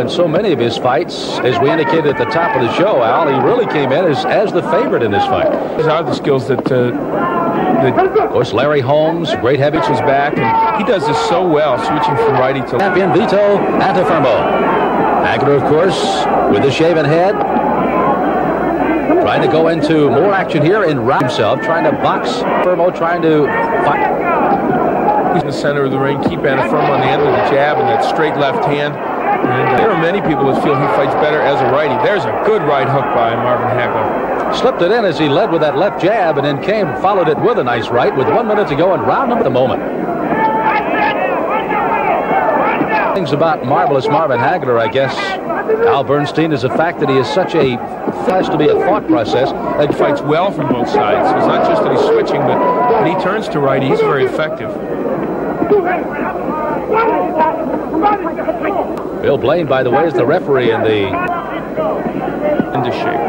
in so many of his fights. As we indicated at the top of the show, Al, he really came in as the favorite in this fight. These are the skills that of course, Larry Holmes, great heavyweight, is back, and he does this so well, switching from righty to left. Champion Vito Antuofermo. Hagler, of course, with the shaven head, trying to go into more action here in round himself, trying to box Antuofermo, trying to fight. He's in the center of the ring, keep Antuofermo on the end of the jab and that straight left hand. And there are many people that feel he fights better as a righty. There's a good right hook by Marvin Hagler. Slipped it in as he led with that left jab and then followed it with a nice right with 1 minute to go in round number at the moment. Things about marvelous Marvin Hagler, I guess, Al Bernstein, is the fact that he is such a has to be a thought process. He fights well from both sides. It's not just that he's switching, but when he turns to righty, he's very effective. Bill Blaine, by the way, is the referee in the into shape.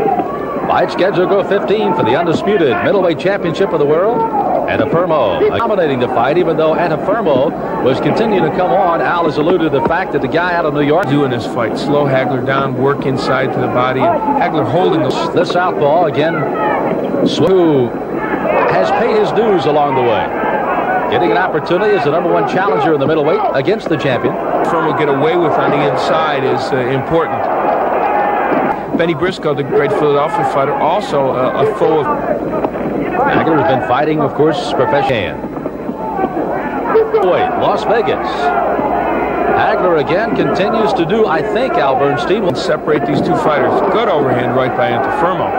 Fight schedule go 15 for the undisputed middleweight championship of the world. Antuofermo dominating the fight, even though Antuofermo was continuing to come on. Al has alluded to the fact that the guy out of New York doing this fight, slow Hagler down, work inside to the body, and Hagler holding the southpaw again, who has paid his dues along the way. Getting an opportunity as the #1 challenger in the middleweight against the champion. Antuofermo get away with on the inside is important. Benny Briscoe, the great Philadelphia fighter, also a foe of... Hagler has been fighting, of course, professionally. Las Vegas. Hagler again continues to do, I think, Al Bernstein will separate these two fighters. Good overhand right by Antuofermo.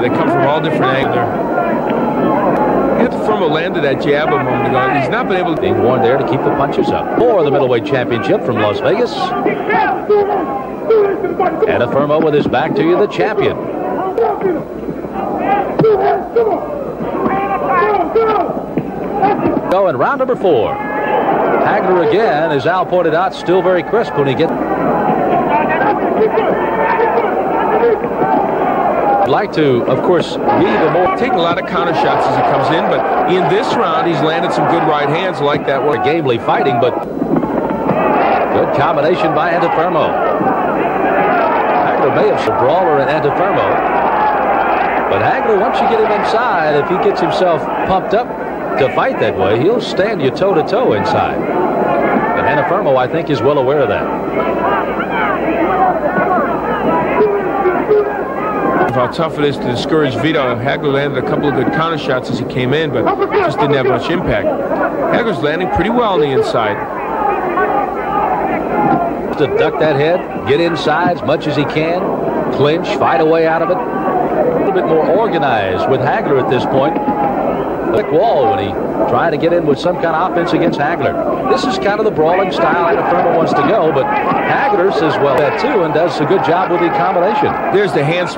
They come from all different angles there. Antuofermo landed that jab a moment ago. He's not been able to... Being warned there to keep the punches up. For the middleweight championship from Las Vegas. Antuofermo with his back to you, the champion. Go in round number 4. Hagler again, as Al pointed out, still very crisp when he gets... I'd like to, of course, read the more... Take a lot of counter shots as he comes in, but in this round, he's landed some good right hands like that. We're gamely fighting, but good combination by Antuofermo. Hagler may have a brawler in Antuofermo, but Hagler, once you get him inside, if he gets himself pumped up to fight that way, he'll stand you toe-to-toe inside. But Antuofermo, I think, is well aware of that. How tough it is to discourage Vito. Hagler landed a couple of good counter shots as he came in, but just didn't have much impact. Hagler's landing pretty well on the inside. To duck that head, get inside as much as he can, clinch, fight a way out of it. A little bit more organized with Hagler at this point. Quick wall when he tried to get in with some kind of offense against Hagler. This is kind of the brawling style Antuofermo wants to go, but Hagler says well that too and does a good job with the combination. There's the hands.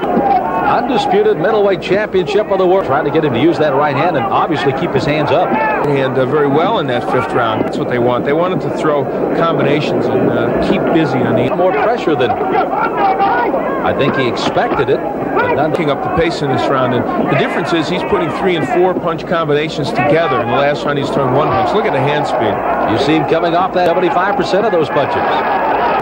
Undisputed middleweight championship of the world. Trying to get him to use that right hand and obviously keep his hands up. And very well in that 5th round. That's what they want. They want him to throw combinations and keep busy on the... More pressure than I think he expected it. But none picking up the pace in this round. And the difference is he's putting 3 and 4 punch combinations together. In the last round, he's throwing 1 punch. Look at the hand speed. You see him coming off that 75% of those punches.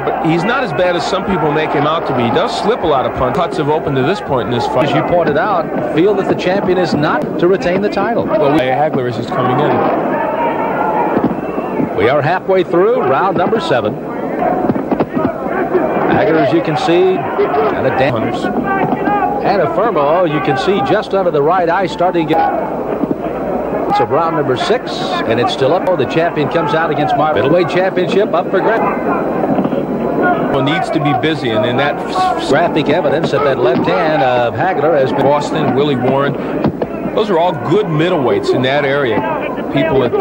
But he's not as bad as some people make him out to be. He does slip a lot of punches. Cuts have opened to this point in this fight. As you pointed out, feel that the champion is not to retain the title. Well, Hagler is just coming in. We are halfway through round number 7. Hagler, as you can see, and a damage. Antuofermo, you can see just under the right eye starting to get... It's a round number 6, and it's still up. The champion comes out against Marvin. Middleweight championship up for grabs. Needs to be busy, and in that graphic evidence that left hand of Hagler has been Boston, Willie Warren. Those are all good middleweights in that area. People at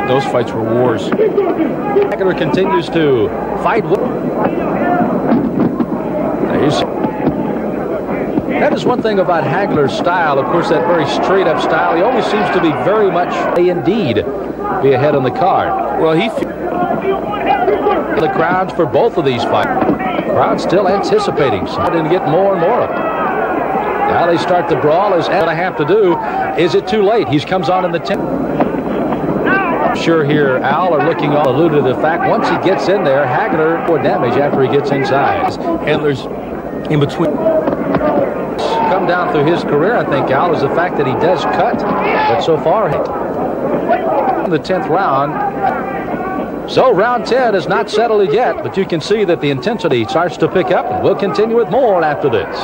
those fights were wars. Hagler continues to fight. That is one thing about Hagler's style. Of course, that very straight-up style. He always seems to be very much, indeed, be ahead on the card. Well, the crowds for both of these fights. Crowd still anticipating. Starting to get more and more of it. Now they start to brawl. Is going to have to do. Is it too late? He comes on in the 10th. Sure here, Al, are looking all alluded to the fact once he gets in there, Hagler more damage after he gets inside. Handlers in between. Come down through his career, I think, Al, is the fact that he does cut, but so far in the 10th round. So round 10 is not settled yet, but you can see that the intensity starts to pick up, and we'll continue with more after this.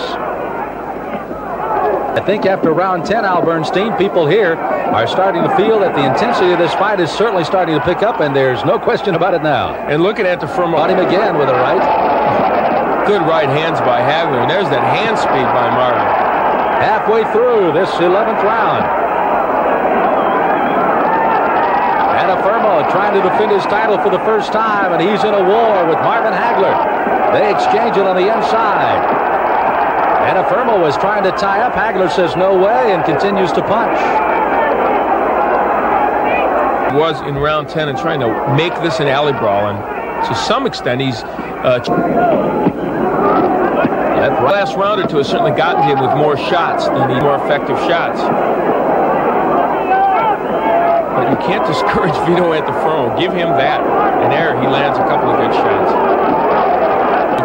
I think after round 10, Al Bernstein, people here are starting to feel that the intensity of this fight is certainly starting to pick up, and there's no question about it now. And looking at the firm on him again with a right. Good right hands by Hagler, and there's that hand speed by Marvin. Halfway through this 11th round. Antuofermo trying to defend his title for the first time, and he's in a war with Marvin Hagler. They exchange it on the inside. Antuofermo was trying to tie up. Hagler says no way and continues to punch. Was in round 10 and trying to make this an alley brawl, and to some extent he's that last round or two has certainly gotten to him with more shots than the more effective shots. But you can't discourage Vito Antuofermo. Give him that. And there he lands a couple of good shots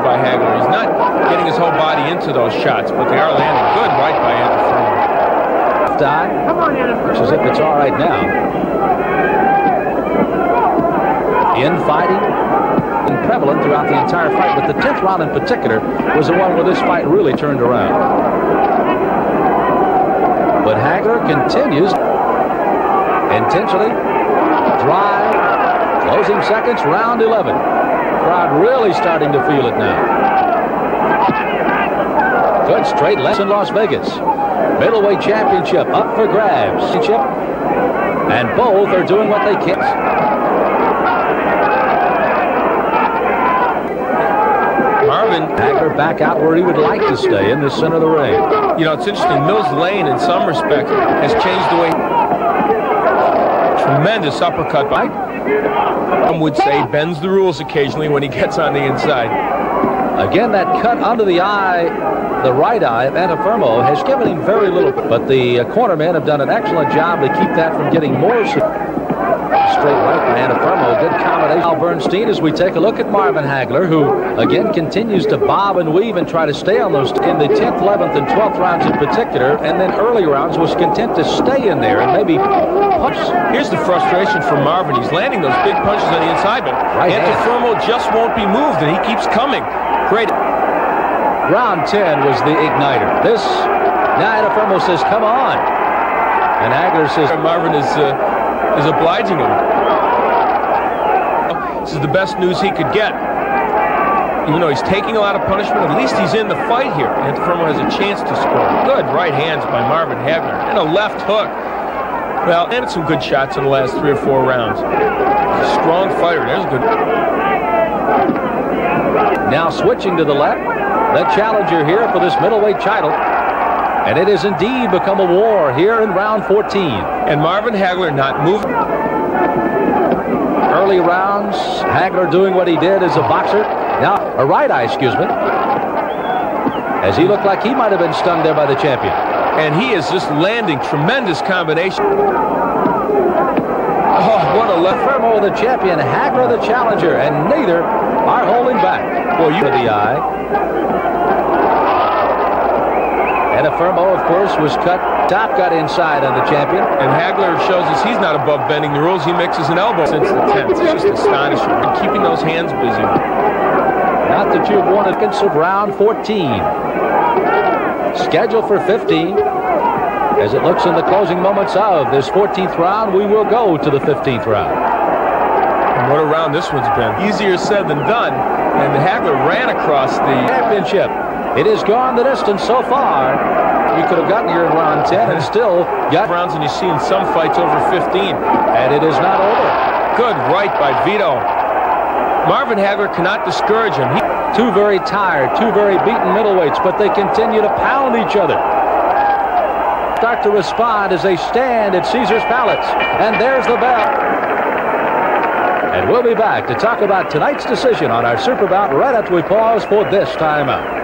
by Hagler. He's not getting his whole body into those shots, but they are landing good right by Antuofermo. Left eye, which is if it's all right now. Infighting and prevalent throughout the entire fight, but the 10th round in particular was the one where this fight really turned around. But Hagler continues. Intensity, drive, closing seconds, round 11. Crowd really starting to feel it now. Good straight left in Las Vegas. Middleweight championship up for grabs. And both are doing what they can. Marvin Hagler back out where he would like to stay in the center of the ring. You know, it's interesting. Mills Lane, in some respects, has changed the way. Tremendous uppercut by. Some would say bends the rules occasionally when he gets on the inside. Again, that cut under the eye, the right eye of Antuofermo has given him very little, but the cornermen have done an excellent job to keep that from getting more. Straight right by Antuofermo. Good combination. Al Bernstein, as we take a look at Marvin Hagler, who again continues to bob and weave and try to stay on those in the 10th, 11th, and 12th rounds in particular, and then early rounds was content to stay in there and maybe punch. Here's the frustration for Marvin. He's landing those big punches on the inside, but Antuofermo just won't be moved, and he keeps coming. Great. Round 10 was the igniter. This, now Antuofermo says, come on. And Hagler says, Marvin is obliging him. This is the best news he could get. Even though he's taking a lot of punishment, at least he's in the fight here. Antuofermo has a chance to score. Good right hands by Marvin Hagler. And a left hook. Well, and some good shots in the last 3 or 4 rounds. He's a strong fighter. There's a good. Now switching to the left, the challenger here for this middleweight title. And it has indeed become a war here in round 14. And Marvin Hagler not moving. Early rounds, Hagler doing what he did as a boxer. Now, a right eye, excuse me. As he looked like he might have been stung there by the champion. And he is just landing tremendous combination. Oh, what a left. Antuofermo the champion, Hagler the challenger, and neither are holding back. Well, you for the eye. Antuofermo, of course, was cut. Top got inside on the champion. And Hagler shows us he's not above bending the rules. He mixes an elbow since the 10th. It's just astonishing. And keeping those hands busy. Not that you've won against of round 14. Scheduled for 15. As it looks in the closing moments of this 14th round, we will go to the 15th round. And what a round this one's been. Easier said than done. And Hagler ran across the championship. It has gone the distance so far. You could have gotten here in round 10 and still got rounds, and you've seen some fights over 15. And it is not over. Good right by Vito. Marvin Hagler cannot discourage him. Two very tired, two very beaten middleweights, but they continue to pound each other. Start to respond as they stand at Caesar's Palace. And there's the bell. And we'll be back to talk about tonight's decision on our Super Bout right after we pause for this timeout.